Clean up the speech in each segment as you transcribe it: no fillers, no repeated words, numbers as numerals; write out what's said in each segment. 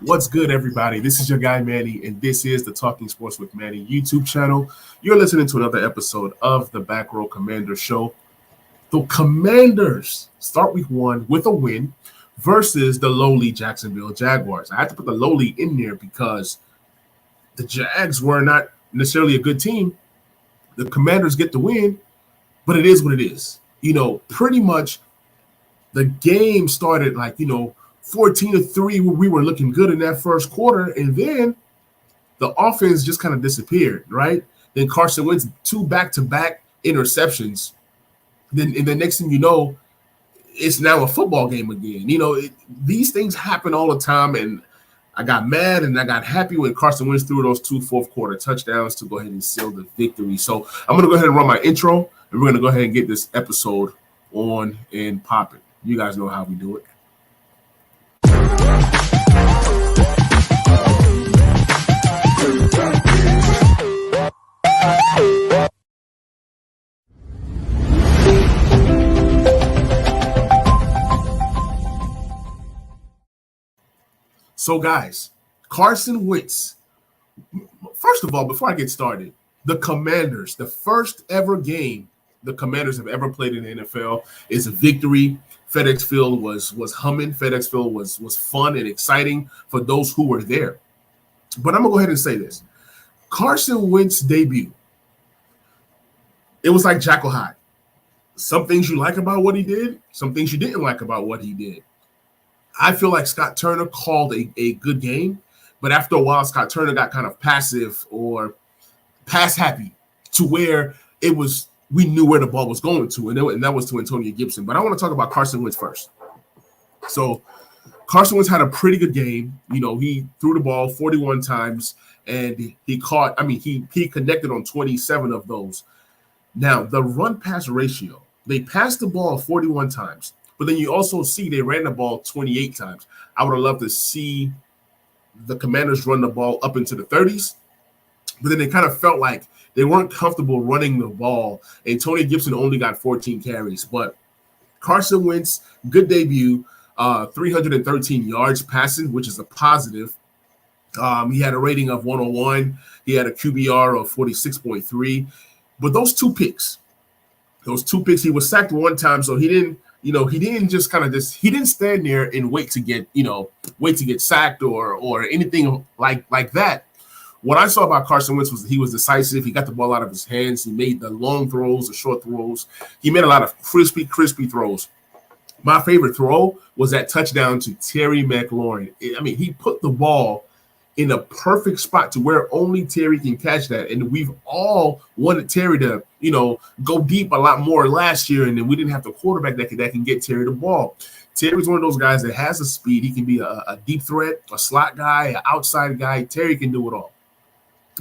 What's good, everybody? This is your guy, Manny, and this is the Talking Sports with Manny YouTube channel. You're listening to another episode of the Back Row Commander Show. The Commanders start week one with a win versus the lowly Jacksonville Jaguars. I had to put the lowly in there because the Jags were not necessarily a good team. The Commanders get the win, but it is what it is. Pretty much the game started 14-3, where we were looking good in that first quarter, and then the offense just kind of disappeared, right? Then Carson Wentz, 2 back-to-back interceptions. And the next thing you know, it's now a football game again. These things happen all the time, and I got mad and I got happy when Carson Wentz threw those 2 fourth-quarter touchdowns to go ahead and seal the victory. So I'm going to go ahead and run my intro, and we're going to go ahead and get this episode on and popping. You guys know how we do it. So, guys, Carson Wentz. First of all, before I get started, the Commanders, the first ever game the Commanders have ever played in the NFL is a victory. FedEx Field was humming. FedEx Field was fun and exciting for those who were there. But I'm going to go ahead and say this. Carson Wentz's debut, it was like Jackal Hyde. Some things you like about what he did, some things you didn't like about what he did. I feel like Scott Turner called a good game, but after a while, Scott Turner got kind of passive or pass happy to where we knew where the ball was going to, and that was to Antonio Gibson. But I want to talk about Carson Wentz first. So Carson Wentz had a pretty good game. He threw the ball 41 times, and he connected on 27 of those. Now, the run-pass ratio, they passed the ball 41 times, but then you also see they ran the ball 28 times. I would have loved to see the Commanders run the ball up into the 30s, but then they kind of felt like they weren't comfortable running the ball. Antonio Gibson only got 14 carries, but Carson Wentz, good debut, 313 yards passing, which is a positive. He had a rating of 101. He had a QBR of 46.3. But those two picks, he was sacked one time, so he didn't stand there and wait to get sacked or anything like that. What I saw about Carson Wentz was he was decisive. He got the ball out of his hands. He made the long throws, the short throws. He made a lot of crispy throws. My favorite throw was that touchdown to Terry McLaurin. He put the ball in a perfect spot to where only Terry can catch that. And we've all wanted Terry to, go deep a lot more last year, and then we didn't have the quarterback that can get Terry the ball. Terry's one of those guys that has the speed. He can be a deep threat, a slot guy, an outside guy. Terry can do it all.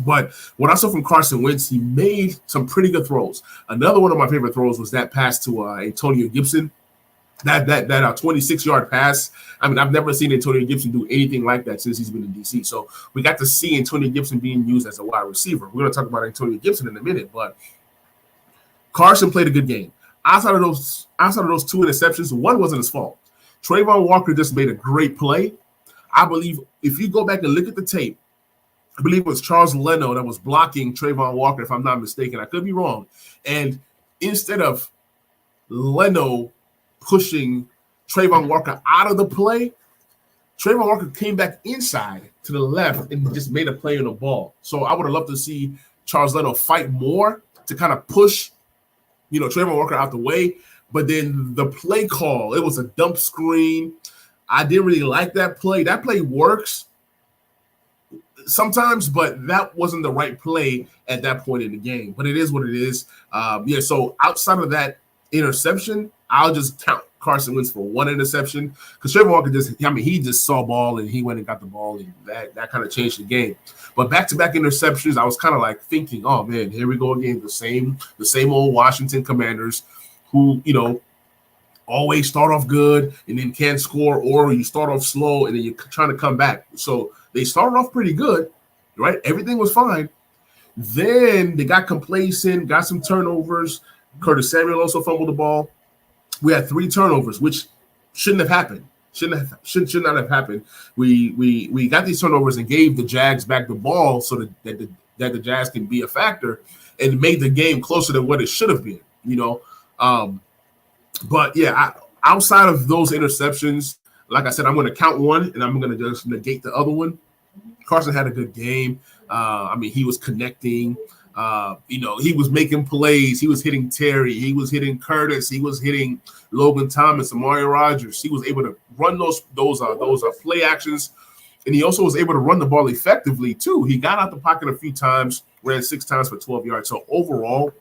But what I saw from Carson Wentz, he made some pretty good throws. Another one of my favorite throws was that pass to Antonio Gibson. That 26-yard pass. I've never seen Antonio Gibson do anything like that since he's been in DC. So we got to see Antonio Gibson being used as a wide receiver. We're going to talk about Antonio Gibson in a minute, but Carson played a good game. Outside of those 2 interceptions, one wasn't his fault. Trayvon Walker just made a great play. I believe if you go back and look at the tape, I believe it was Charles Leno that was blocking Trayvon Walker, if I'm not mistaken. I could be wrong. And instead of Leno pushing Trayvon Walker out of the play, Trayvon Walker came back inside to the left and just made a play on the ball. So I would have loved to see Charles Leno fight more to kind of push, Trayvon Walker out the way. But then the play call, it was a dump screen. I didn't really like that play. That play works sometimes, but that wasn't the right play at that point in the game. But it is what it is. So outside of that interception, I'll just count Carson Wentz for one interception because Trayvon Walker he just saw ball and he went and got the ball, and that kind of changed the game. But back-to-back interceptions, I was kind of like thinking, oh man, here we go again, the same old Washington Commanders who, always start off good and then can't score, or you start off slow and then you're trying to come back. So they started off pretty good, right? Everything was fine. Then they got complacent, got some turnovers. Curtis Samuel also fumbled the ball. We had 3 turnovers, which shouldn't have happened. Should not have happened. We got these turnovers and gave the Jags back the ball so that the Jags can be a factor, and made the game closer than what it should have been. But yeah, outside of those interceptions, like I said, I'm going to count one and I'm going to just negate the other one. Carson had a good game. He was connecting. He was making plays. He was hitting Terry. He was hitting Curtis. He was hitting Logan Thomas, Amari Rodgers. He was able to run those play actions, and he also was able to run the ball effectively too. He got out the pocket a few times, ran 6 times for 12 yards. So overall,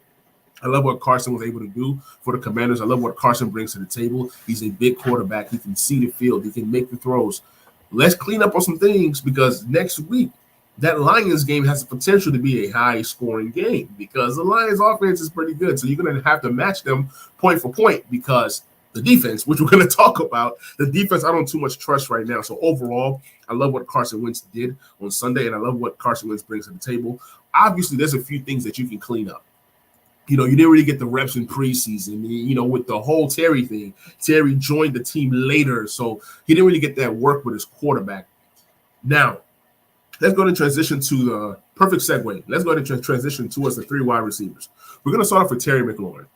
I love what Carson was able to do for the Commanders. I love what Carson brings to the table. He's a big quarterback. He can see the field. He can make the throws. Let's clean up on some things, because next week, that Lions game has the potential to be a high-scoring game because the Lions offense is pretty good. So you're going to have to match them point for point, because the defense, which we're going to talk about, the defense I don't too much trust right now. So overall, I love what Carson Wentz did on Sunday, and I love what Carson Wentz brings to the table. Obviously, there's a few things that you can clean up. You didn't really get the reps in preseason, with the whole Terry thing. Terry joined the team later, so he didn't really get that work with his quarterback. Now, let's go and transition to the perfect segue. Let's go ahead and transition towards the 3 wide receivers. We're going to start off with Terry McLaurin.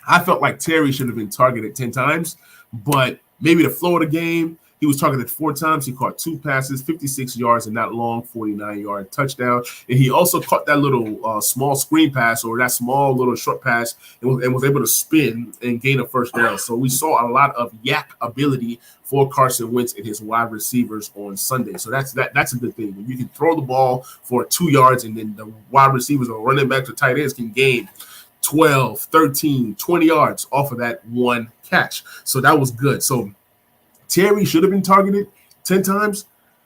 I felt like Terry should have been targeted 10 times, but maybe the flow of the game, he was targeted 4 times. He caught 2 passes, 56 yards, and that long 49-yard touchdown. And he also caught that little small screen pass, or that small little short pass, and was able to spin and gain a first down. So we saw a lot of yak ability for Carson Wentz and his wide receivers on Sunday. So that's a good thing. When you can throw the ball for 2 yards, and then the wide receivers or running back to tight ends can gain 12, 13, 20 yards off of that one catch. So that was good. So Terry should have been targeted 10 times,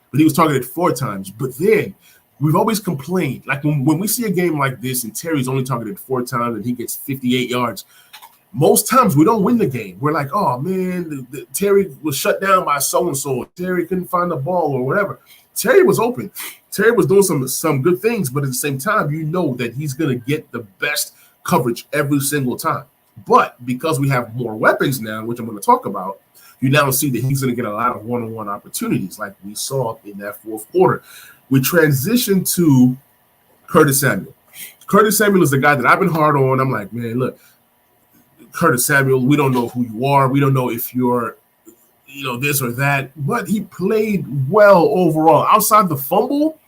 but he was targeted 4 times. But then we've always complained, like when we see a game like this and Terry's only targeted 4 times and he gets 58 yards, most times we don't win the game. We're like, oh, man, Terry was shut down by so-and-so. Terry couldn't find the ball or whatever. Terry was open. Terry was doing some good things, but at the same time, that he's going to get the best coverage every single time. But because we have more weapons now, which I'm going to talk about, you now see that he's going to get a lot of one-on-one opportunities like we saw in that fourth quarter. We transition to Curtis Samuel. Curtis Samuel is the guy that I've been hard on. I'm like, man, look, Curtis Samuel, we don't know who you are. We don't know if you're, this or that. But he played well overall. Outside the fumble,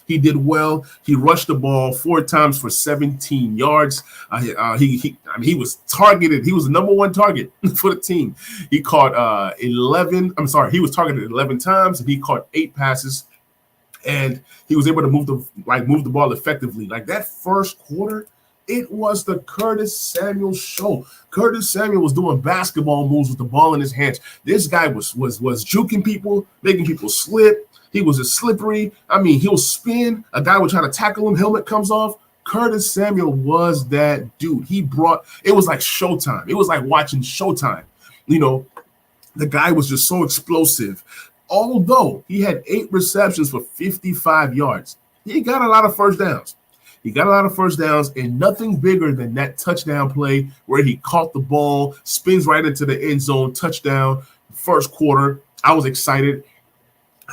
he did well. He rushed the ball 4 times for 17 yards. He was targeted. He was the number 1 target for the team. He caught 11. I'm sorry. He was targeted 11 times, and he caught 8 passes. And he was able to move the ball effectively. Like that first quarter, it was the Curtis Samuel show. Curtis Samuel was doing basketball moves with the ball in his hands. This guy was juking people, making people slip. He was slippery. He'll spin. A guy would try to tackle him. Helmet comes off. Curtis Samuel was that dude. It was like Showtime. It was like watching Showtime. The guy was just so explosive. Although he had 8 receptions for 55 yards, he got a lot of first downs. And nothing bigger than that touchdown play where he caught the ball, spins right into the end zone, touchdown, first quarter. I was excited.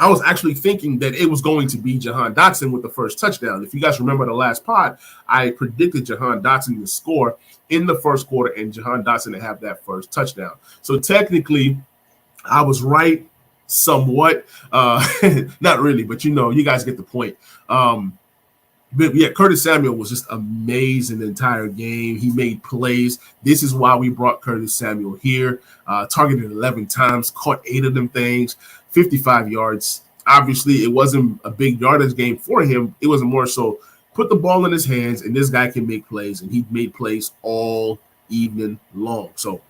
I was actually thinking that it was going to be Jahan Dotson with the first touchdown. If you guys remember the last pod, I predicted Jahan Dotson to score in the first quarter and Jahan Dotson to have that first touchdown. So technically, I was right somewhat. Not really, but you guys get the point. But yeah, Curtis Samuel was just amazing the entire game. He made plays. This is why we brought Curtis Samuel here. Targeted 11 times, caught 8 of them things, 55 yards. Obviously, it wasn't a big yardage game for him. It was more so put the ball in his hands, and this guy can make plays, and he made plays all evening long. So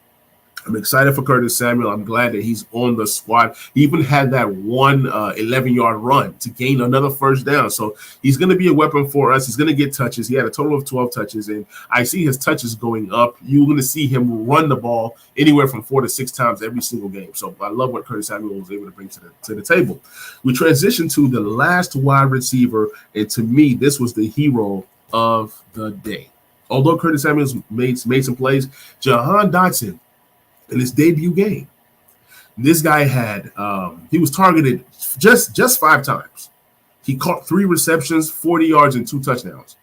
I'm excited for Curtis Samuel. I'm glad that he's on the squad. He even had that one 11-yard run to gain another first down. So he's going to be a weapon for us. He's going to get touches. He had a total of 12 touches, and I see his touches going up. You're going to see him run the ball anywhere from 4 to 6 times every single game. So I love what Curtis Samuel was able to bring to the table. We transition to the last wide receiver, and to me, this was the hero of the day. Although Curtis Samuel made some plays, Jahan Dotson, in his debut game, This guy had he was targeted just 5 times. He caught 3 receptions, 40 yards, and 2 touchdowns,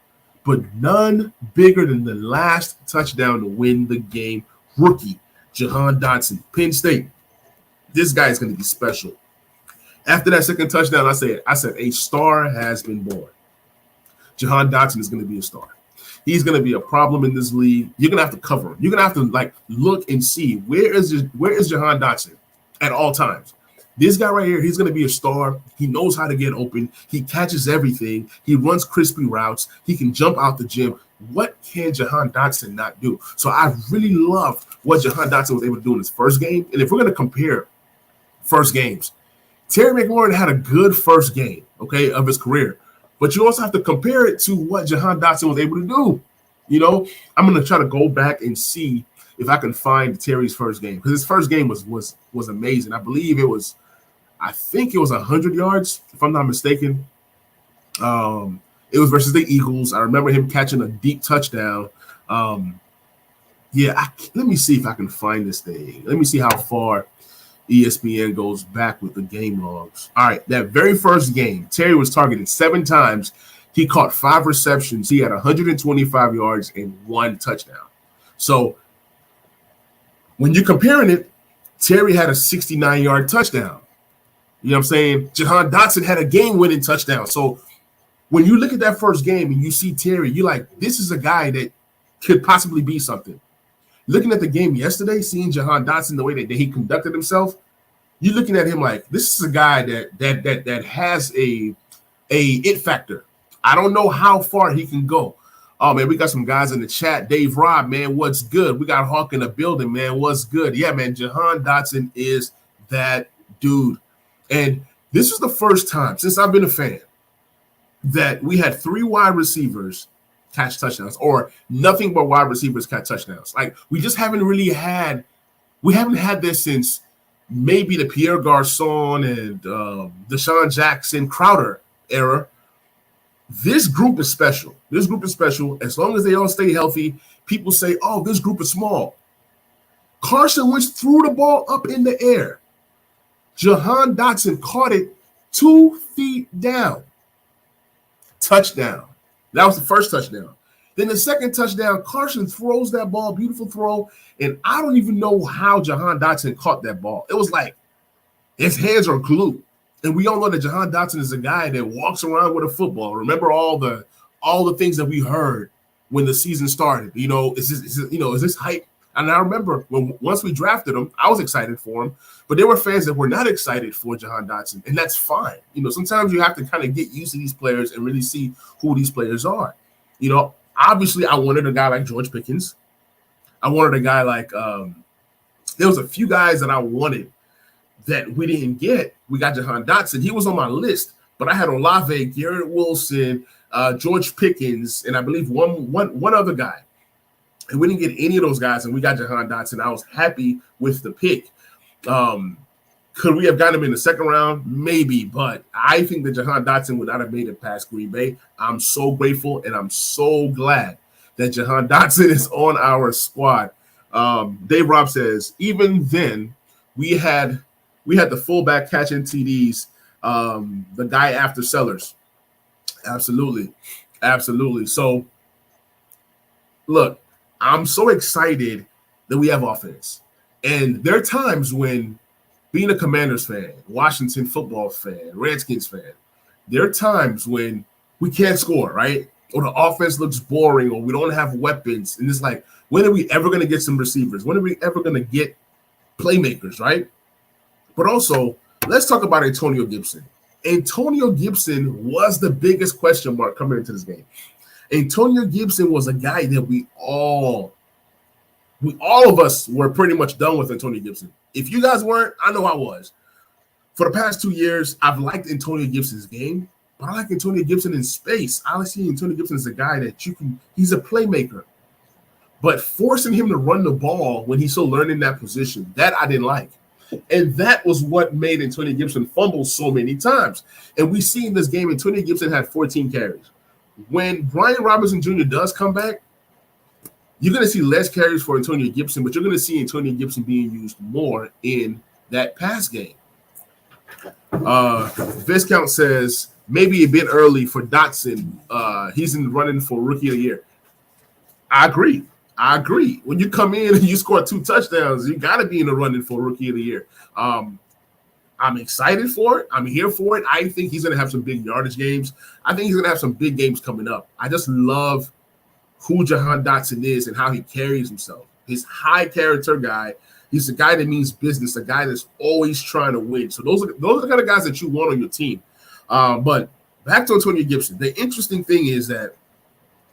but none bigger than the last touchdown to win the game. Rookie Jahan Dotson, Penn State. This guy is going to be special. After that second touchdown, I said a star has been born. Jahan Dotson is going to be a star. He's going to be a problem in this league. You're going to have to cover him. You're going to have to look and see where is Jahan Dotson at all times. This guy right here, he's going to be a star. He knows how to get open. He catches everything. He runs crispy routes. He can jump out the gym. What can Jahan Dotson not do? So I really love what Jahan Dotson was able to do in his first game. And if we're going to compare first games, Terry McLaurin had a good first game, okay, of his career. But you also have to compare it to what Jahan Dotson was able to do. You know, I'm going to try to go back and see if I can find Terry's first game, because his first game was amazing. I believe I think it was 100 yards, if I'm not mistaken. It was versus the Eagles. I remember him catching a deep touchdown. Let me see if I can find this thing. Let me see how far ESPN goes back with the game logs. All right, that very first game, Terry was targeted 7 times. He caught 5 receptions. He had 125 yards and 1 touchdown. So when you're comparing it, Terry had a 69-yard touchdown. You know what I'm saying? Jahan Dotson had a game-winning touchdown. So when you look at that first game and you see Terry, you're like, this is a guy that could possibly be something. Looking at the game yesterday, seeing Jahan Dotson, the way that he conducted himself, you're looking at him like, this is a guy that has a it factor. I don't know how far he can go. Oh, man, we got some guys in the chat. Dave Robb, man, what's good? We got Hawk in the building, man. What's good? Yeah, man, Jahan Dotson is that dude. And this is the first time since I've been a fan that we had 3 wide receivers catch touchdowns, or nothing but wide receivers catch touchdowns. Like, we just haven't really had this since maybe the Pierre Garçon and Deshaun Jackson Crowder era. This group is special. This group is special. As long as they all stay healthy, people say, oh, this group is small. Carson Wentz threw the ball up in the air. Jahan Dotson caught it 2 feet down. Touchdown. That was the first touchdown. Then the second touchdown, Carson throws that ball, beautiful throw, and I don't even know how Jahan Dotson caught that ball. It was like his hands are glued. And we all know that Jahan Dotson is a guy that walks around with a football. Remember all the things that we heard when the season started. You know, is this hype? And I remember once we drafted him, I was excited for him, but there were fans that were not excited for Jahan Dotson, and that's fine. You know, sometimes you have to kind of get used to these players and really see who these players are. You know, obviously I wanted a guy like George Pickens. I wanted a guy like there was a few guys that I wanted that we didn't get. We got Jahan Dotson. He was on my list, but I had Olave, Garrett Wilson, George Pickens, and I believe one other guy. And we didn't get any of those guys, and we got Jahan Dotson. I was happy with the pick. Could we have gotten him in the second round? Maybe, but I think that Jahan Dotson would not have made it past Green Bay. I'm so grateful, and I'm so glad that Jahan Dotson is on our squad. Dave Robb says, even then, we had the fullback catching TDs, the guy after Sellers. Absolutely. So, look, I'm so excited that we have offense. And there are times when, being a Commanders fan, Washington football fan, Redskins fan, there are times when we can't score, right? Or the offense looks boring, or we don't have weapons. And it's like, when are we ever going to get some receivers? When are we ever going to get playmakers, right? But also, let's talk about Antonio Gibson. Antonio Gibson was the biggest question mark coming into this game. Antonio Gibson was a guy that all of us were pretty much done with Antonio Gibson. If you guys weren't, I know I was. For the past 2 years, I've liked Antonio Gibson's game, but I like Antonio Gibson in space. I like seeing Antonio Gibson as a guy that he's a playmaker. But forcing him to run the ball when he's still learning that position, that I didn't like. And that was what made Antonio Gibson fumble so many times. And we see in this game, Antonio Gibson had 14 carries. When Brian Robinson Jr. does come back, you're going to see less carries for Antonio Gibson, but you're going to see Antonio Gibson being used more in that pass game. Viscount says maybe a bit early for Dotson. He's in the running for Rookie of the Year. I agree. When you come in and you score 2 touchdowns, you got to be in the running for Rookie of the Year. I'm excited for it. I'm here for it. I think he's going to have some big yardage games. I think he's going to have some big games coming up. I just love who Jahan Dotson is and how he carries himself. He's high character guy. He's a guy that means business, a guy that's always trying to win. So those are the kind of guys that you want on your team. But back to Antonio Gibson. The interesting thing is that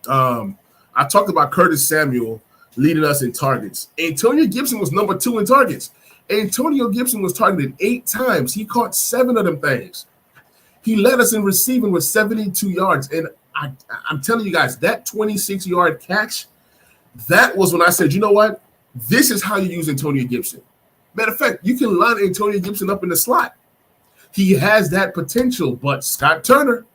I talked about Curtis Samuel leading us in targets. Antonio Gibson was number 2 in targets. Antonio Gibson was targeted 8 times. He caught 7 of them things. He led us in receiving with 72 yards. And I'm telling you guys, that 26-yard catch, that was when I said, you know what? This is how you use Antonio Gibson. Matter of fact, you can line Antonio Gibson up in the slot. He has that potential, but Scott Turner,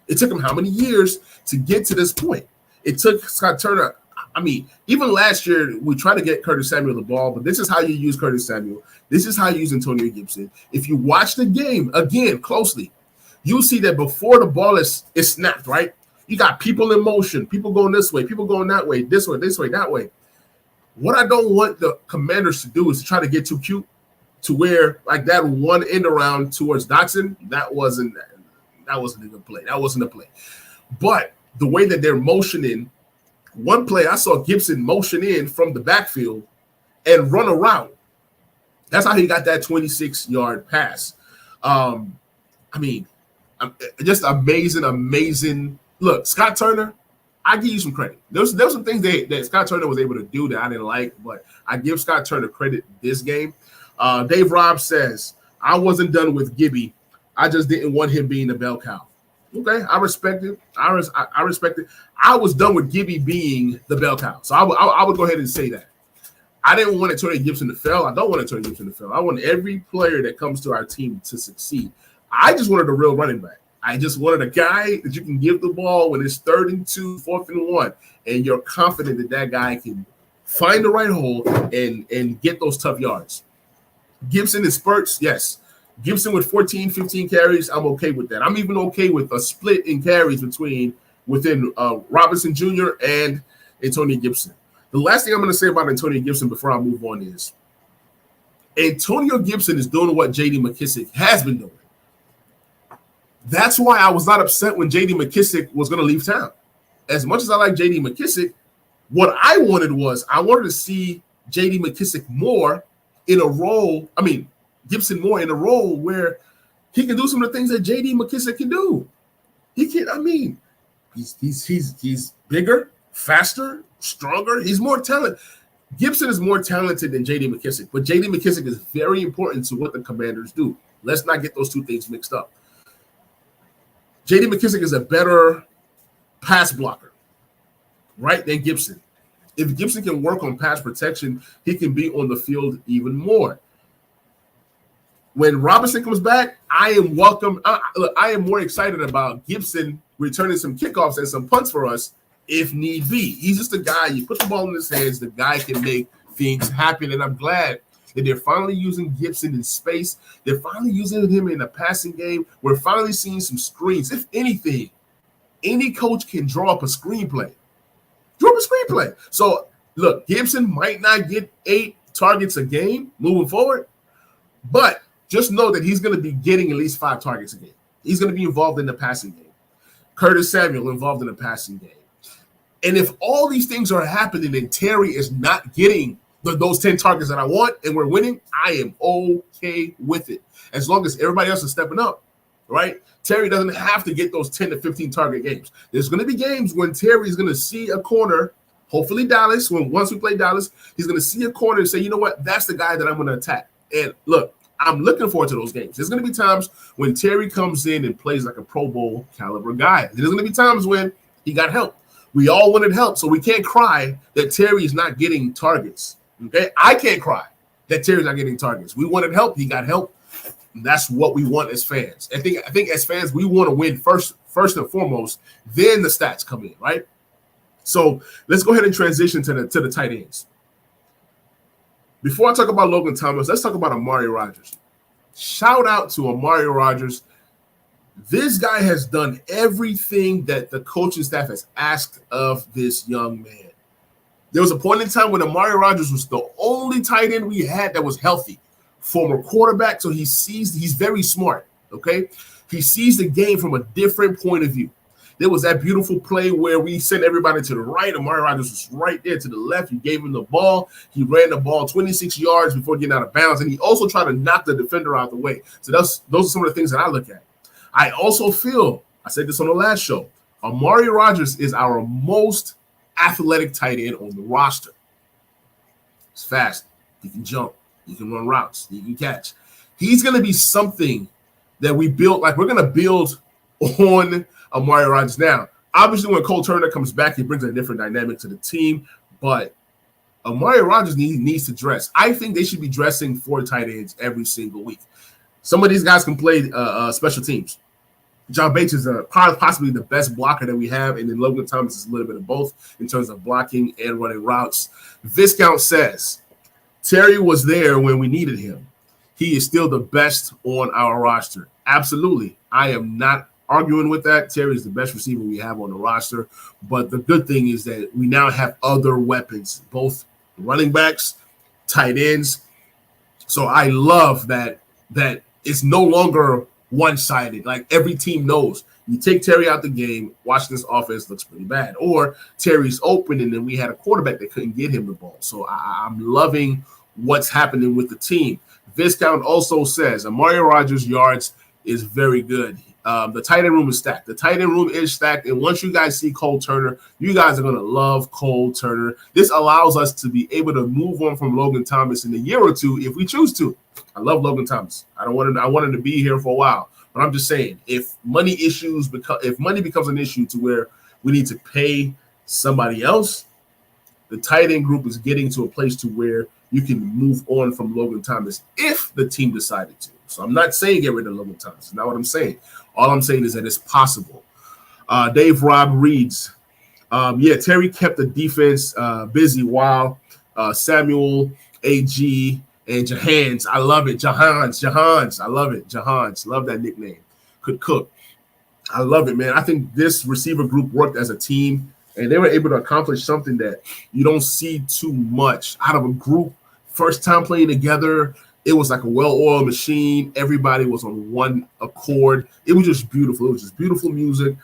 it took him how many years to get to this point? It took Scott Turner. I mean, even last year, we tried to get Curtis Samuel the ball, but this is how you use Curtis Samuel. This is how you use Antonio Gibson. If you watch the game, again, closely, you'll see that before the ball is snapped, right? You got people in motion, people going this way, people going that way, this way, that way. What I don't want the Commanders to do is to try to get too cute to where, like, that one end around towards Dotson, that wasn't a good play. That wasn't a play. But the way that they're motioning, one play I saw Gibson motion in from the backfield and run a route. That's how he got that 26-yard pass. I mean, just amazing. Look, Scott Turner, I give you some credit. There's some things that Scott Turner was able to do that I didn't like, but I give Scott Turner credit this game. Dave Robb says, I wasn't done with Gibby. I just didn't want him being the bell cow. Okay, I respect it. I respect it. I was done with Gibby being the bell cow. So I would go ahead and say that. I didn't want Antonio Gibson to fail. I don't want Antonio Gibson to fail. I want every player that comes to our team to succeed. I just wanted a real running back. I just wanted a guy that you can give the ball when it's 3rd and 2, 4th and 1, and you're confident that guy can find the right hole and get those tough yards. Gibson in spurts, yes. Gibson with 14, 15 carries, I'm okay with that. I'm even okay with a split in carries within Robinson Jr. and Antonio Gibson. The last thing I'm going to say about Antonio Gibson before I move on is Antonio Gibson is doing what J.D. McKissic has been doing. That's why I was not upset when J.D. McKissic was going to leave town. As much as I like J.D. McKissic, what I wanted to see J.D. McKissic more in a role. I mean, Gibson more in a role where he can do some of the things that J.D. McKissic can do. He can. I mean, he's bigger, faster, stronger. He's more talented. Gibson is more talented than J.D. McKissic, but J.D. McKissic is very important to what the Commanders do. Let's not get those two things mixed up. J.D. McKissic is a better pass blocker, right, than Gibson. If Gibson can work on pass protection, he can be on the field even more. When Robinson comes back, I am more excited about Gibson returning some kickoffs and some punts for us if need be. He's just a guy, you put the ball in his hands, the guy can make things happen, and I'm glad that they're finally using Gibson in space. They're finally using him in a passing game. We're finally seeing some screens. If anything, any coach can draw up a screenplay. So, look, Gibson might not get 8 targets a game moving forward, but just know that he's going to be getting at least 5 targets a game. He's going to be involved in the passing game. Curtis Samuel involved in the passing game. And if all these things are happening and Terry is not getting those 10 targets that I want and we're winning, I am okay with it. As long as everybody else is stepping up, right? Terry doesn't have to get those 10 to 15 target games. There's going to be games when Terry is going to see a corner, hopefully Dallas, once we play Dallas, he's going to see a corner and say, you know what, that's the guy that I'm going to attack. And look, I'm looking forward to those games. There's going to be times when Terry comes in and plays like a Pro Bowl caliber guy. There's going to be times when he got help. We all wanted help, so we can't cry that Terry is not getting targets. Okay, I can't cry that Terry's not getting targets. We wanted help. He got help. And that's what we want as fans. I think as fans, we want to win first and foremost. Then the stats come in, right? So let's go ahead and transition to the tight ends. Before I talk about Logan Thomas, let's talk about Amari Rodgers. Shout out to Amari Rodgers. This guy has done everything that the coaching staff has asked of this young man. There was a point in time when Amari Rodgers was the only tight end we had that was healthy. Former quarterback, so he's very smart, okay? He sees the game from a different point of view. There was that beautiful play where we sent everybody to the right. Amari Rodgers was right there to the left. He gave him the ball. He ran the ball 26 yards before getting out of bounds, and he also tried to knock the defender out of the way. So those are some of the things that I look at. I also feel, I said this on the last show, Amari Rodgers is our most athletic tight end on the roster. He's fast. He can jump. He can run routes. He can catch. He's going to be something that we built, like we're going to build on Amari Rodgers. Now, obviously, when Cole Turner comes back, he brings a different dynamic to the team, but Amari Rodgers needs to dress. I think they should be dressing 4 tight ends every single week. Some of these guys can play special teams. John Bates is possibly the best blocker that we have, and then Logan Thomas is a little bit of both in terms of blocking and running routes. Viscount says, Terry was there when we needed him. He is still the best on our roster. Absolutely. I am not arguing with that. Terry is the best receiver we have on the roster, but the good thing is that we now have other weapons, both running backs, tight ends. So I love that it's no longer one-sided. Like every team knows you take Terry out the game, Washington's offense looks pretty bad, or Terry's open and then we had a quarterback that couldn't get him the ball. So I'm loving what's happening with the team. Viscount also says Amari Rodgers' yards is very good. The tight end room is stacked. The tight end room is stacked, and once you guys see Cole Turner, you guys are going to love Cole Turner. This allows us to be able to move on from Logan Thomas in a year or two if we choose to. I love Logan Thomas. I want him to be here for a while, but I'm just saying if money becomes an issue to where we need to pay somebody else, the tight end group is getting to a place to where you can move on from Logan Thomas if the team decided to. So I'm not saying get rid of Logan Thomas. That's not what I'm saying. All I'm saying is that it's possible. Dave Robb reads, Terry kept the defense busy while Samuel, AG, and Jahans. I love it. Jahans. I love it. Jahans. Love that nickname. Could cook. I love it, man. I think this receiver group worked as a team, and they were able to accomplish something that you don't see too much out of a group. First time playing together, it was like a well-oiled machine. Everybody was on one accord. It was just beautiful. It was just beautiful music.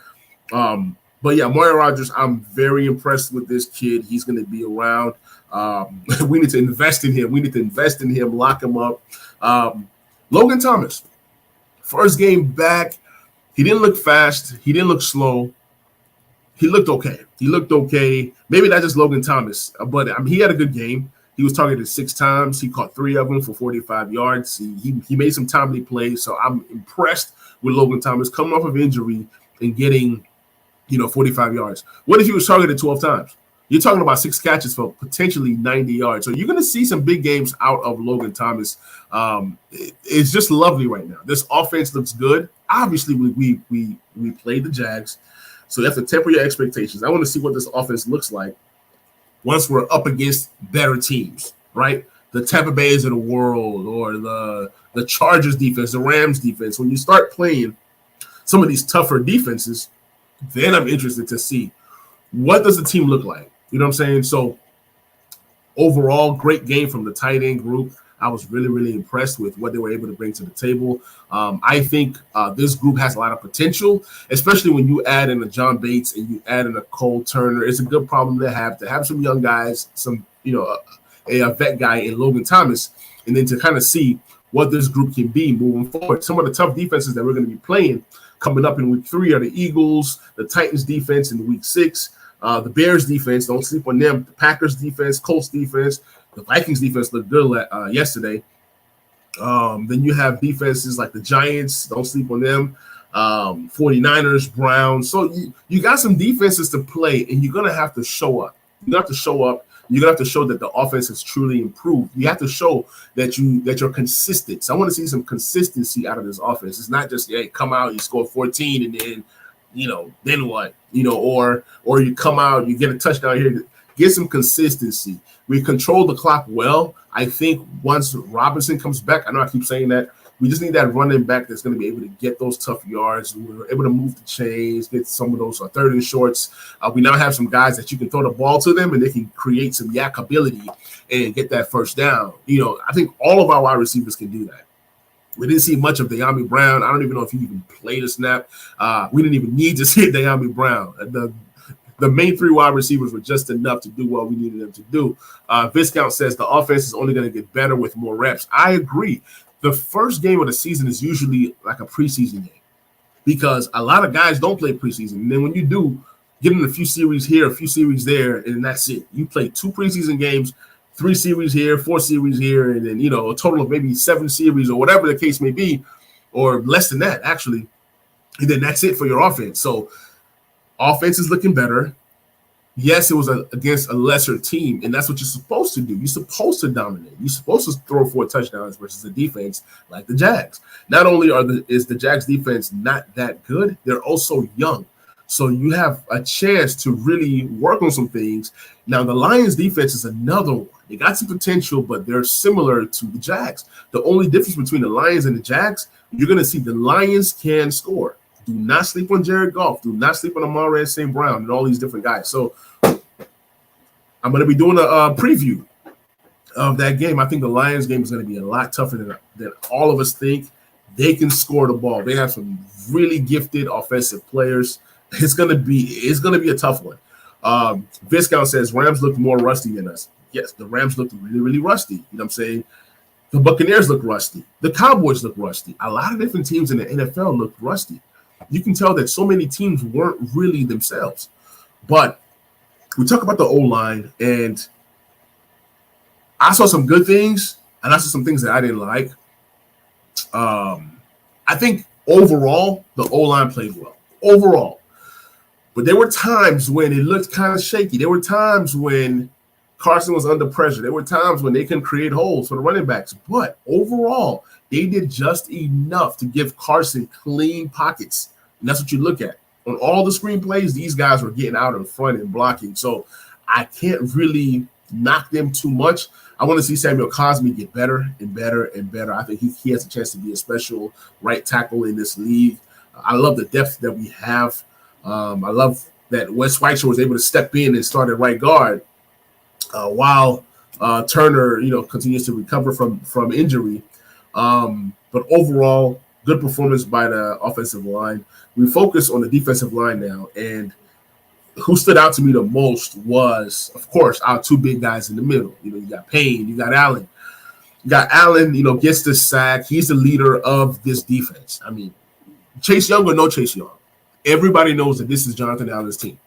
But yeah, Amari Rodgers, I'm very impressed with this kid. He's going to be around. We need to invest in him. Lock him up. Logan Thomas, first game back. He didn't look fast. He didn't look slow. He looked okay. Maybe that's just Logan Thomas, but he had a good game. He was targeted 6 times. He caught 3 of them for 45 yards. He made some timely plays. So I'm impressed with Logan Thomas coming off of injury and getting, 45 yards. What if he was targeted 12 times? You're talking about 6 catches for potentially 90 yards. So you're going to see some big games out of Logan Thomas. It's just lovely right now. This offense looks good. Obviously, we played the Jags, so you have to temper your expectations. I want to see what this offense looks like once we're up against better teams, right? The Tampa Bays of the world, or the Chargers defense, the Rams defense. When you start playing some of these tougher defenses, then I'm interested to see what does the team look like. You know what I'm saying? So overall, great game from the tight end group. I was really, really impressed with what they were able to bring to the table. I think this group has a lot of potential, especially when you add in a John Bates and you add in a Cole Turner. It's a good problem to have some young guys, some, a vet guy in Logan Thomas, and then to kind of see what this group can be moving forward. Some of the tough defenses that we're going to be playing coming up in week 3 are the Eagles, the Titans defense in week 6, the Bears defense, don't sleep on them, the Packers defense, Colts defense. The Vikings defense looked good yesterday. Then you have defenses like the Giants. Don't sleep on them. 49ers, Browns. So you got some defenses to play, and you're going to have to show up. You're going to have to show up. You're going to have to show that the offense has truly improved. You have to show that you're consistent. So I want to see some consistency out of this offense. It's not just, hey, come out, you score 14, and then, then what? Or you come out, you get a touchdown here. get some consistency. We control the clock well. I think once Robinson comes back, I know I keep saying that, we just need that running back that's going to be able to get those tough yards. We're able to move the chains, get some of those third and shorts. We now have some guys that you can throw the ball to them, and they can create some yak ability and get that first down. I think all of our wide receivers can do that. We didn't see much of De'Ami Brown. I don't even know if he even played a snap. We didn't even need to see De'Ami Brown. The main three wide receivers were just enough to do what we needed them to do. Viscount says the offense is only going to get better with more reps. I agree. The first game of the season is usually like a preseason game because a lot of guys don't play preseason. And then when you do, get in a few series here, a few series there, and that's it. You play 2 preseason games, 3 series here, 4 series here, and then, a total of maybe 7 series or whatever the case may be, or less than that, actually. And then that's it for your offense. So offense is looking better. Yes, it was against a lesser team, and that's what you're supposed to do. You're supposed to dominate. You're supposed to throw 4 touchdowns versus a defense like the Jags. Not only is the Jags defense not that good, they're also young. So you have a chance to really work on some things. Now, the Lions defense is another one. They got some potential, but they're similar to the Jags. The only difference between the Lions and the Jags, you're going to see the Lions can score. Do not sleep on Jared Goff. Do not sleep on Amon-Ra St. Brown and all these different guys. So I'm going to be doing a preview of that game. I think the Lions game is going to be a lot tougher than all of us think. They can score the ball. They have some really gifted offensive players. It's going to be a tough one. Viscount says Rams look more rusty than us. Yes, the Rams look really, really rusty. You know what I'm saying? The Buccaneers look rusty. The Cowboys look rusty. A lot of different teams in the NFL look rusty. You can tell that so many teams weren't really themselves. But we talk about the O-line, and I saw some good things, and I saw some things that I didn't like. I think overall, the O-line played well. Overall. But there were times when it looked kind of shaky. There were times when Carson was under pressure. There were times when they couldn't create holes for the running backs. But overall, they did just enough to give Carson clean pockets. And that's what you look at. On all the screen plays, these guys were getting out in front and blocking. So I can't really knock them too much. I want to see Samuel Cosmi get better and better and better. I think he has a chance to be a special right tackle in this league. I love the depth that we have. I love that Wes Schweitzer was able to step in and start at right guard while Turner, continues to recover from injury. But overall, good performance by the offensive line. We focus on the defensive line now, and who stood out to me the most was, of course, our 2 big guys in the middle. You got Payne, you got Allen. You got Allen, gets the sack. He's the leader of this defense. I mean, Chase Young or no Chase Young, everybody knows that this is Jonathan Allen's team.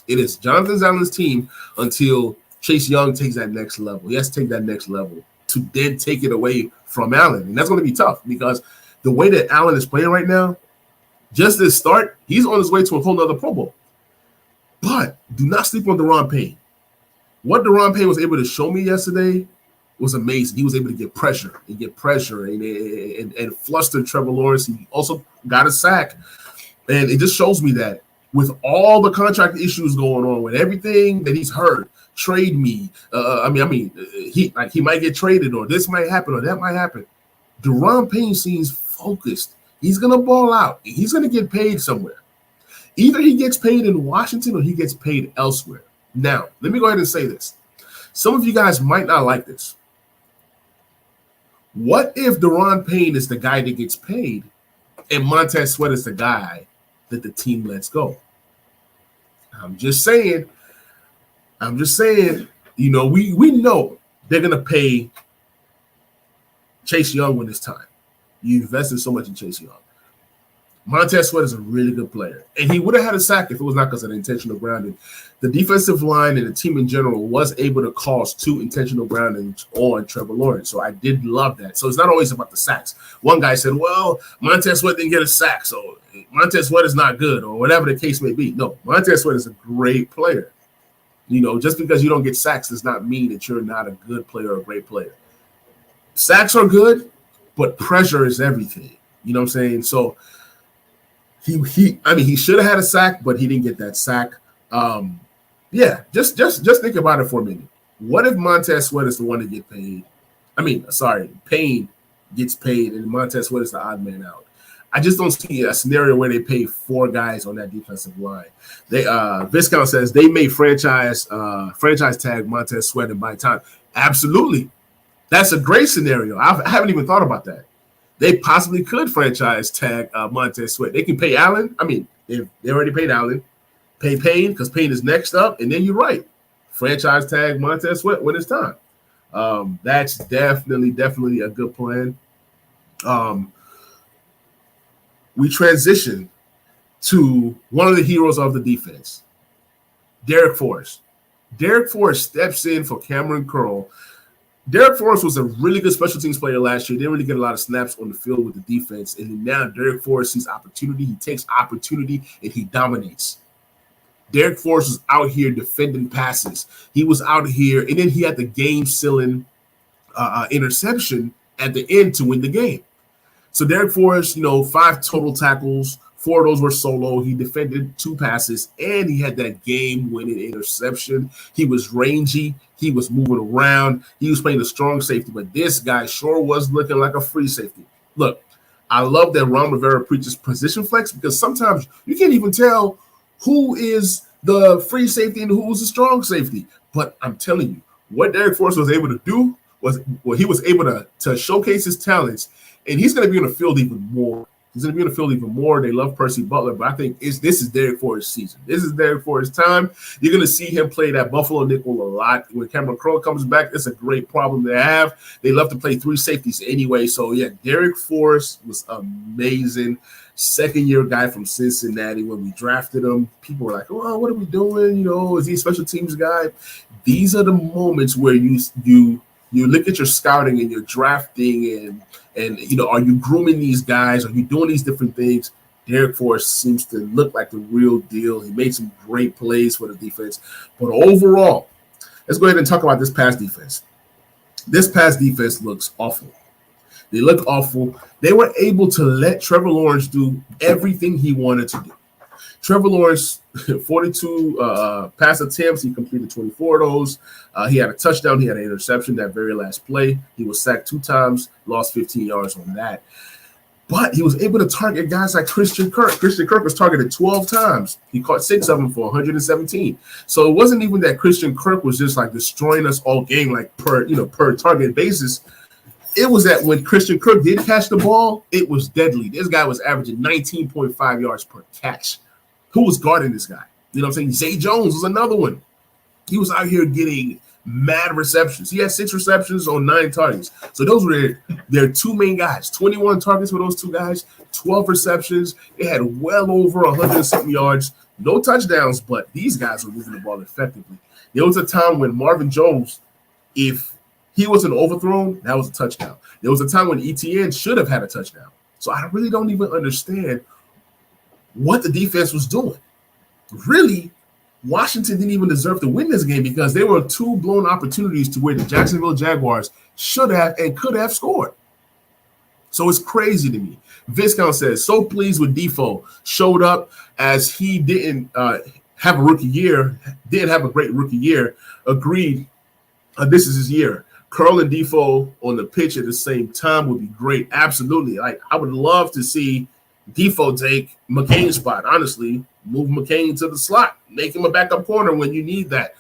It is Jonathan Allen's team until Chase Young takes that next level. He has to take that next level to then take it away from Allen. And that's going to be tough because the way that Allen is playing right now, just this start, he's on his way to a whole nother Pro Bowl. But do not sleep on Daron Payne. What Daron Payne was able to show me yesterday was amazing. He was able to get pressure and fluster Trevor Lawrence. He also got a sack. And it just shows me that with all the contract issues going on, with everything that he's heard, trade me. He might get traded, or this might happen, or that might happen. Daron Payne seems focused. He's going to ball out. He's going to get paid somewhere. Either he gets paid in Washington or he gets paid elsewhere. Now, let me go ahead and say this. Some of you guys might not like this. What if Daron Payne is the guy that gets paid and Montez Sweat is the guy that the team lets go? I'm just saying, we know they're going to pay Chase Young when it's time. You invested so much in Chase Young. Montez Sweat is a really good player, and he would have had a sack if it was not because of the intentional grounding. The defensive line and the team in general was able to cause 2 intentional groundings on Trevor Lawrence, so I did love that. So it's not always about the sacks. One guy said, well, Montez Sweat didn't get a sack, so Montez Sweat is not good, or whatever the case may be. No, Montez Sweat is a great player. Just because you don't get sacks does not mean that you're not a good player or a great player. Sacks are good, but pressure is everything. You know what I'm saying? So he should have had a sack, but he didn't get that sack. Yeah, just think about it for a minute. What if Montez Sweat is the one to get paid? I mean, sorry, Payne gets paid and Montez Sweat is the odd man out. I just don't see a scenario where they pay 4 guys on that defensive line. They Viscount says they may franchise tag Montez Sweat and buy time. Absolutely. That's a great scenario. I haven't even thought about that. They possibly could franchise tag Montez Sweat. They can pay Allen. I mean, they already paid Allen. Pay Payne because Payne is next up, and then you're right. Franchise tag Montez Sweat when it's time. That's definitely a good plan. We transition to one of the heroes of the defense, Derek Forrest. Derek Forrest steps in for Cameron Curl. Derek Forrest was a really good special teams player last year. They didn't really get a lot of snaps on the field with the defense. And now Derek Forrest sees opportunity. He takes opportunity, and he dominates. Derek Forrest was out here defending passes. He was out here, and then he had the game-sealing interception at the end to win the game. So Derek Forrest, 5 total tackles. 4 of those were solo. He defended 2 passes, and he had that game-winning interception. He was rangy. He was moving around. He was playing a strong safety, but this guy sure was looking like a free safety. Look, I love that Ron Rivera preaches position flex because sometimes you can't even tell who is the free safety and who is the strong safety. But I'm telling you, what Derek Forrest was able to do was he was able to showcase his talents, and he's going to be on the field even more. He's going to be on the field even more. They love Percy Butler, but I think this is Derek Forrest's season. This is Derek Forrest's time. You're going to see him play that Buffalo nickel a lot. When Cameron Curl comes back, it's a great problem to have. They love to play 3 safeties anyway. So, yeah, Derek Forrest was amazing. Second-year guy from Cincinnati. When we drafted him, people were like, oh, what are we doing? Is he a special teams guy? These are the moments where you look at your scouting and your drafting and are you grooming these guys? Are you doing these different things? Derek Forrest seems to look like the real deal. He made some great plays for the defense. But overall, let's go ahead and talk about this pass defense. This pass defense looks awful. They look awful. They were able to let Trevor Lawrence do everything he wanted to do. Trevor Lawrence, 42 pass attempts. He completed 24 of those. He had a touchdown. He had an interception that very last play. He was sacked 2 times, lost 15 yards on that. But he was able to target guys like Christian Kirk. Christian Kirk was targeted 12 times. He caught 6 of them for 117. So it wasn't even that Christian Kirk was just like destroying us all game, like per target basis. It was that when Christian Kirk did catch the ball, it was deadly. This guy was averaging 19.5 yards per catch. Who was guarding this guy? You know what I'm saying? Zay Jones was another one. He was out here getting mad receptions. He had 6 receptions on 9 targets. So those were their 2 main guys. 21 targets for those 2 guys, 12 receptions. They had well over 100-something yards. No touchdowns, but these guys were moving the ball effectively. There was a time when Marvin Jones, if he wasn't overthrown, that was a touchdown. There was a time when ETN should have had a touchdown. So I really don't even understand what the defense was doing. Really, Washington didn't even deserve to win this game because there were 2 blown opportunities to where the Jacksonville Jaguars should have and could have scored. So it's crazy to me. Viscount says, so pleased with Defoe. Showed up as he didn't have a rookie year, didn't have a great rookie year. Agreed, this is his year. Curl and Defoe on the pitch at the same time would be great. Absolutely. I would love to see Defoe take McCain's spot, honestly. Move McCain to the slot. Make him a backup corner when you need that.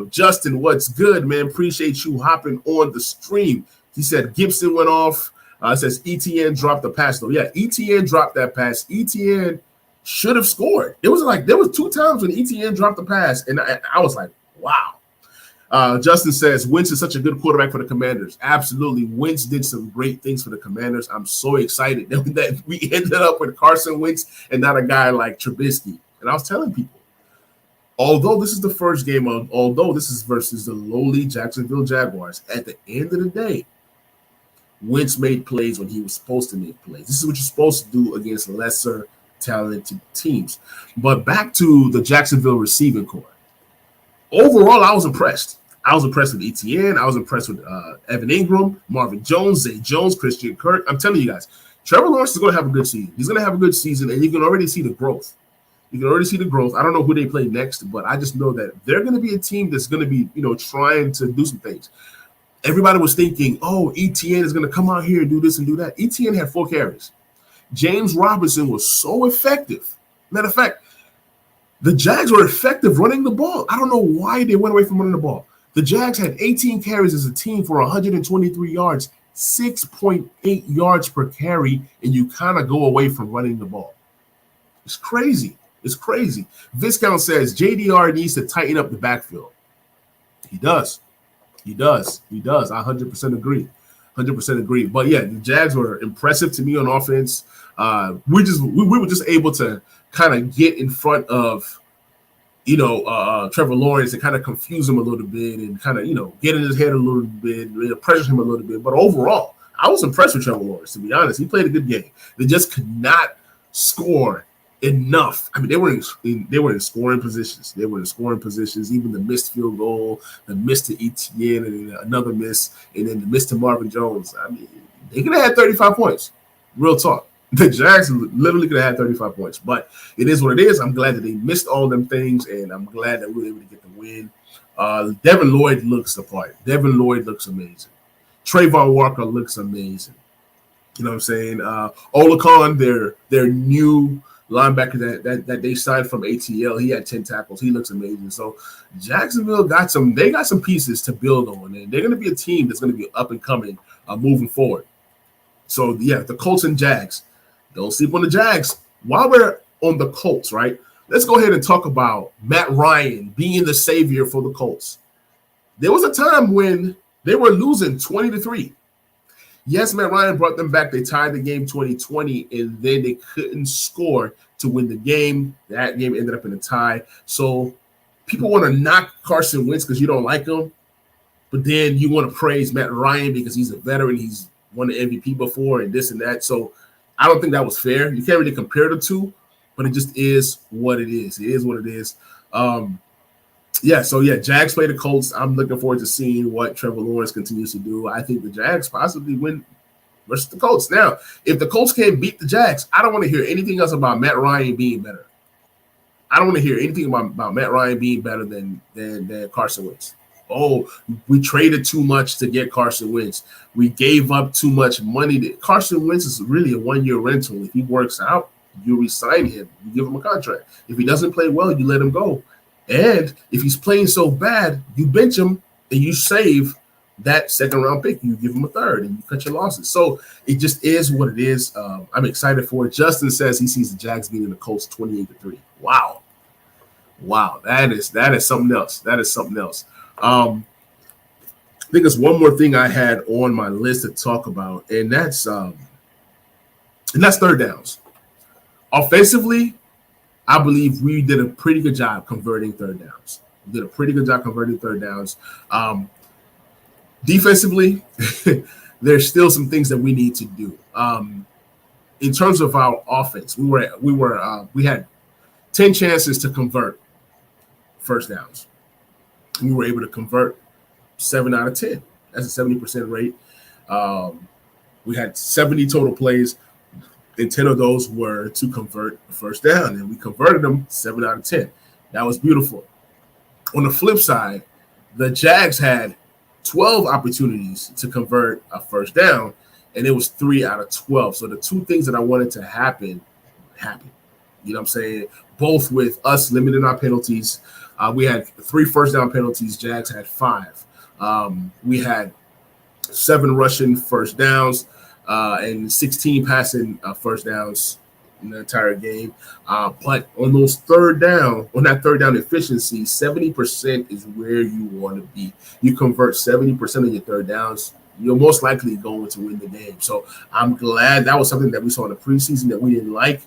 Justin, what's good, man? Appreciate you hopping on the stream. He said Gibson went off. Says ETN dropped the pass, though. Yeah, ETN dropped that pass. ETN should have scored. There was 2 times when ETN dropped the pass, and I was like, wow. Justin says, Wentz is such a good quarterback for the Commanders. Absolutely. Wentz did some great things for the Commanders. I'm so excited that we ended up with Carson Wentz and not a guy like Trubisky. And I was telling people, although this is the first game, although this is versus the lowly Jacksonville Jaguars, at the end of the day, Wentz made plays when he was supposed to make plays. This is what you're supposed to do against lesser talented teams. But back to the Jacksonville receiving corps. Overall, I was impressed. I was impressed with ETN. I was impressed with Evan Ingram, Marvin Jones, Zay Jones, Christian Kirk. I'm telling you guys, Trevor Lawrence is going to have a good season. He's going to have a good season, and you can already see the growth. You can already see the growth. I don't know who they play next, but I just know that they're going to be a team that's going to be, trying to do some things. Everybody was thinking, oh, ETN is going to come out here and do this and do that. ETN had 4 carries. James Robinson was so effective. Matter of fact, the Jags were effective running the ball. I don't know why they went away from running the ball. The Jags had 18 carries as a team for 123 yards, 6.8 yards per carry, and you kind of go away from running the ball. It's crazy. It's crazy. Viscount says JDR needs to tighten up the backfield. He does. I 100% agree. 100% agree. But yeah, the Jags were impressive to me on offense. We were just able to kind of get in front of, Trevor Lawrence and kind of confuse him a little bit and kind of, get in his head a little bit, pressure him a little bit. But overall, I was impressed with Trevor Lawrence, to be honest. He played a good game. They just could not score enough. I mean, they were in scoring positions. Even the missed field goal, the miss to ETN, and then another miss, and then the miss to Marvin Jones. I mean, they could have had 35 points. Real talk. The Jags literally could have had 35 points, but it is what it is. I'm glad that they missed all them things, and I'm glad that we were able to get the win. Devin Lloyd looks the part. Devin Lloyd looks amazing. Trayvon Walker looks amazing. You know what I'm saying? Olakon, their new linebacker that they signed from ATL, he had 10 tackles. He looks amazing. So Jacksonville got some pieces to build on, and they're going to be a team that's going to be up and coming moving forward. So yeah, the Colts and Jags. Don't sleep on the Jags. While we're on the Colts, right? Let's go ahead and talk about Matt Ryan being the savior for the Colts. There was a time when they were losing 20-3. Yes, Matt Ryan brought them back. They tied the game 20-20, and then they couldn't score to win the game. That game ended up in a tie. So people want to knock Carson Wentz because you don't like him, but then you want to praise Matt Ryan because he's a veteran. He's won the MVP before and this and that. So I don't think that was fair. You can't really compare the two, but it just is what it is. It is what it is. Jags play the Colts. I'm looking forward to seeing what Trevor Lawrence continues to do. I think the Jags possibly win versus the Colts. Now, if the Colts can't beat the Jags, I don't want to hear anything else about Matt Ryan being better. I don't want to hear anything about Matt Ryan being better than Carson Wentz. Oh, we traded too much to get Carson Wentz. We gave up too much money. Carson Wentz is really a one-year rental. If he works out, you re-sign him. You give him a contract. If he doesn't play well, you let him go. And if he's playing so bad, you bench him and you save that second-round pick. You give him a third and you cut your losses. So it just is what it is. I'm excited for it. Justin says he sees the Jags beating the Colts 28-3. Wow. That is something else. That is something else. I think there's one more thing I had on my list to talk about, and that's third downs. Offensively, I believe we did a pretty good job converting third downs. Defensively, there's still some things that we need to do. In terms of our offense, we had 10 chances to convert first downs. We were able to convert 7 out of 10. That's a 70% rate. We had 70 total plays, and 10 of those were to convert a first down, and we converted them 7 out of 10. That was beautiful. On the flip side, the Jags had 12 opportunities to convert a first down, and it was 3 out of 12. So the two things that I wanted to happen happened. You know what I'm saying? Both with us limiting our penalties. We had 3 first down penalties. Jags had 5. We had 7 rushing first downs and 16 passing first downs in the entire game. But on that third down efficiency, 70% is where you want to be. You convert 70% of your third downs, you're most likely going to win the game. So I'm glad that was something that we saw in the preseason that we didn't like.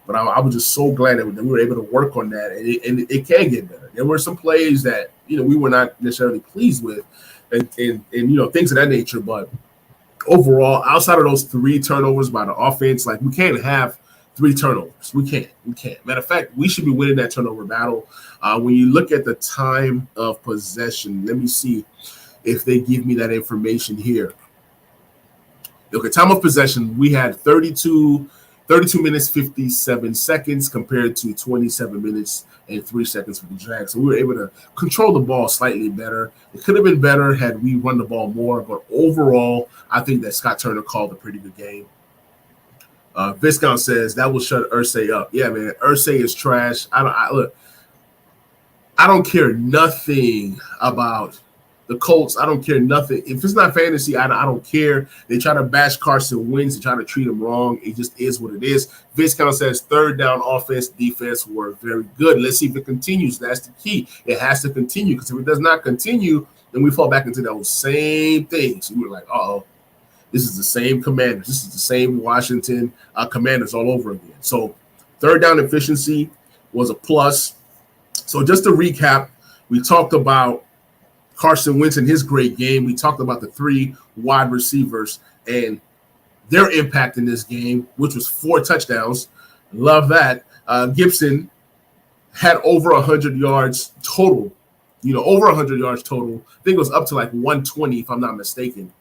But I was just so glad that we were able to work on that, and it can get better. There were some plays that we were not necessarily pleased with, and things of that nature. But overall, outside of those 3 turnovers by the offense, like we can't have 3 turnovers. We can't. Matter of fact, we should be winning that turnover battle. When you look at the time of possession, let me see if they give me that information here. Okay, time of possession, we had 32 32 minutes, 57 seconds compared to 27 minutes and 3 seconds for the Jags. So we were able to control the ball slightly better. It could have been better had we run the ball more, but overall, I think that Scott Turner called a pretty good game. Viscount says that will shut Irsay up. Yeah, man, Irsay is trash. Look, I don't care nothing about the Colts. I don't care nothing. If it's not fantasy, I don't care. They try to bash Carson Wentz. They try to treat him wrong. It just is what it is. Viscount says third down offense, defense were very good. Let's see if it continues. That's the key. It has to continue, because if it does not continue, then we fall back into those same things. So we're like, uh-oh, this is the same Commanders. This is the same Washington Commanders all over again. So third down efficiency was a plus. So just to recap, we talked about Carson Wentz and his great game. We talked about the 3 wide receivers and their impact in this game, which was 4 touchdowns. Love that. Gibson had over 100 yards total. Over 100 yards total. I think it was up to like 120, if I'm not mistaken.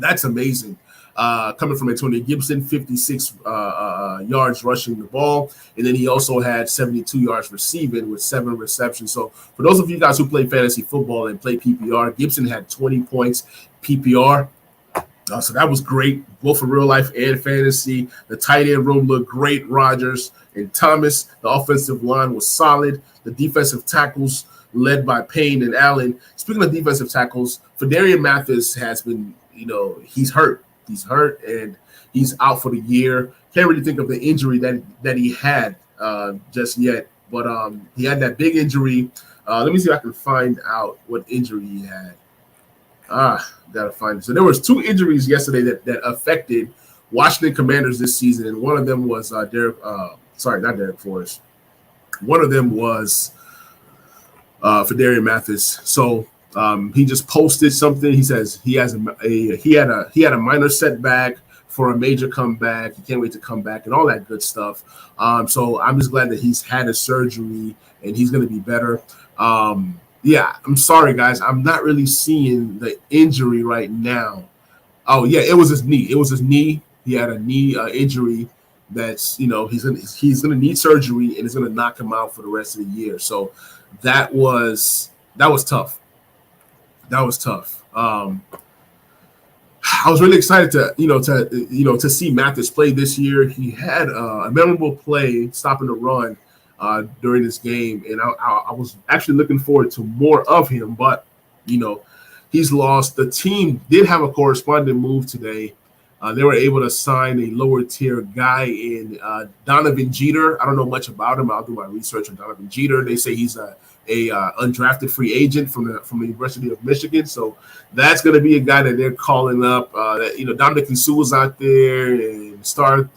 That's amazing. Coming from Antonio Gibson, 56 yards rushing the ball. And then he also had 72 yards receiving with 7 receptions. So for those of you guys who play fantasy football and play PPR, Gibson had 20 points PPR. So that was great, both for real life and fantasy. The tight end room looked great. Rodgers and Thomas. The offensive line was solid. The defensive tackles led by Payne and Allen. Speaking of defensive tackles, Fedarian Mathis has been, he's hurt. He's hurt, and he's out for the year. Can't really think of the injury that he had just yet, but he had that big injury. Let me see if I can find out what injury he had. Gotta find it. So there was 2 injuries yesterday that affected Washington Commanders this season, and one of them was not Derek Forrest. One of them was Fedarian Mathis. So he just posted something. He says he had a minor setback for a major comeback. He can't wait to come back and all that good stuff. So I'm just glad that he's had a surgery and he's going to be better. Yeah, I'm sorry, guys. I'm not really seeing the injury right now. Oh, yeah, it was his knee. It was his knee. He had a knee injury that's, he's gonna need surgery, and it's gonna knock him out for the rest of the year. So that was tough. That was tough. I was really excited to see Mathis play this year. He had a memorable play stopping the run during this game, and I was actually looking forward to more of him. But he's lost. The team did have a corresponding move today. They were able to sign a lower tier guy in Donovan Jeter. I don't know much about him. I'll do my research on Donovan Jeter. They say he's a undrafted free agent from the University of Michigan. So that's going to be a guy that they're calling up. Dominic Su's out there, and Star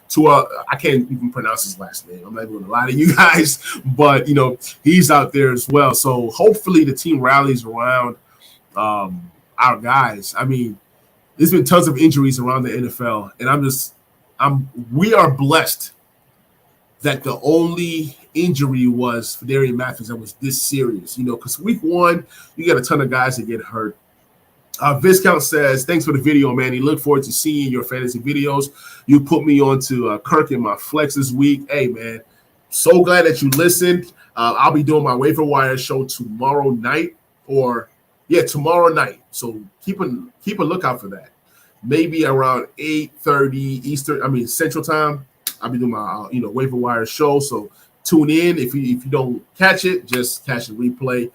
Tua. I can't even pronounce his last name. I'm not going to lie to you guys, but he's out there as well. So hopefully the team rallies around our guys. I mean, there's been tons of injuries around the NFL, and we are blessed that the only injury was Fedarian Mathis that was this serious, because week 1, you got a ton of guys that get hurt. Viscount says, thanks for the video, man. He look forward to seeing your fantasy videos. You put me on to Kirk in my flex this week. Hey, man, so glad that you listened. I'll be doing my waiver wire show tomorrow night. Tomorrow night. So keep a lookout for that. Maybe around 8:30 Central Time. I'll be doing my waiver wire show. So tune in. If you don't catch it, just catch the replay.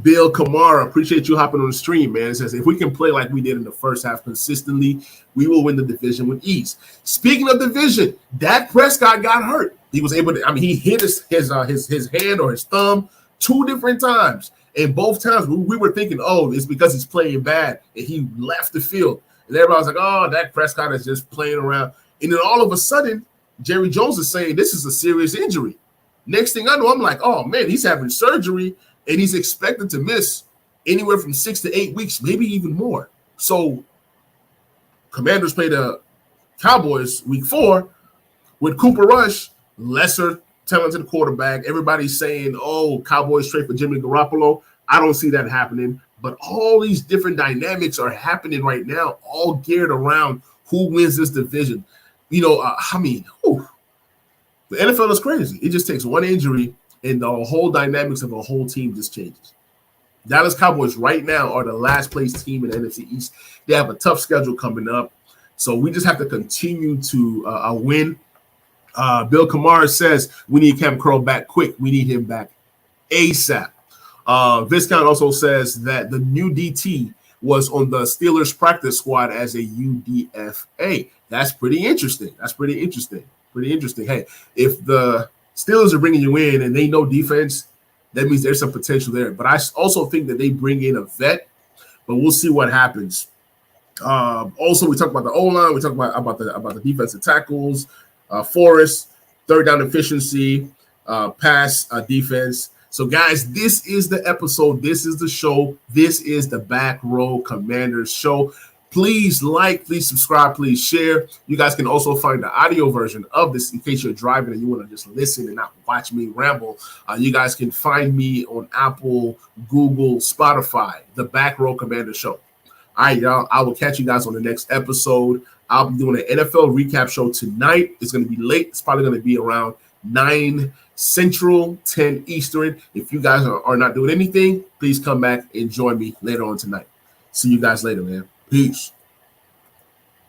Bill Kamara, appreciate you hopping on the stream, man. It says if we can play like we did in the first half consistently, we will win the division with ease. Speaking of division, Dak Prescott got hurt. He was able to. He hit his hand or his thumb 2 different times. And both times we were thinking, oh, it's because he's playing bad, and he left the field. And everybody was like, oh, Dak Prescott is just playing around. And then all of a sudden, Jerry Jones is saying this is a serious injury. Next thing I know, I'm like, oh, man, he's having surgery, and he's expected to miss anywhere from 6 to 8 weeks, maybe even more. So Commanders play the Cowboys week 4 with Cooper Rush, lesser talented quarterback. Everybody's saying, oh, Cowboys trade for Jimmy Garoppolo. I don't see that happening. But all these different dynamics are happening right now, all geared around who wins this division. You know, the NFL is crazy. It just takes one injury and the whole dynamics of a whole team just changes. Dallas Cowboys right now are the last place team in the NFC East. They have a tough schedule coming up. So we just have to continue to win. Bill Kamara says we need Cam Curl back quick. We need him back ASAP. Viscount also says that the new DT was on the Steelers practice squad as a UDFA. That's pretty interesting. Pretty interesting. Hey, if the Steelers are bringing you in and they know defense, that means there's some potential there. But I also think that they bring in a vet, but we'll see what happens. Also, we talked about the O-line. We talked about the defensive tackles, Forrest, third down efficiency, pass defense. So, guys, this is the episode. This is the show. This is the Back Row Commanders show. Please like, please subscribe, please share. You guys can also find the audio version of this in case you're driving and you want to just listen and not watch me ramble. You guys can find me on Apple, Google, Spotify, the Back Row Commander Show. All right, y'all. I will catch you guys on the next episode. I'll be doing an NFL recap show tonight. It's going to be late. It's probably going to be around 9 Central, 10 Eastern. If you guys are not doing anything, please come back and join me later on tonight. See you guys later, man. Peace.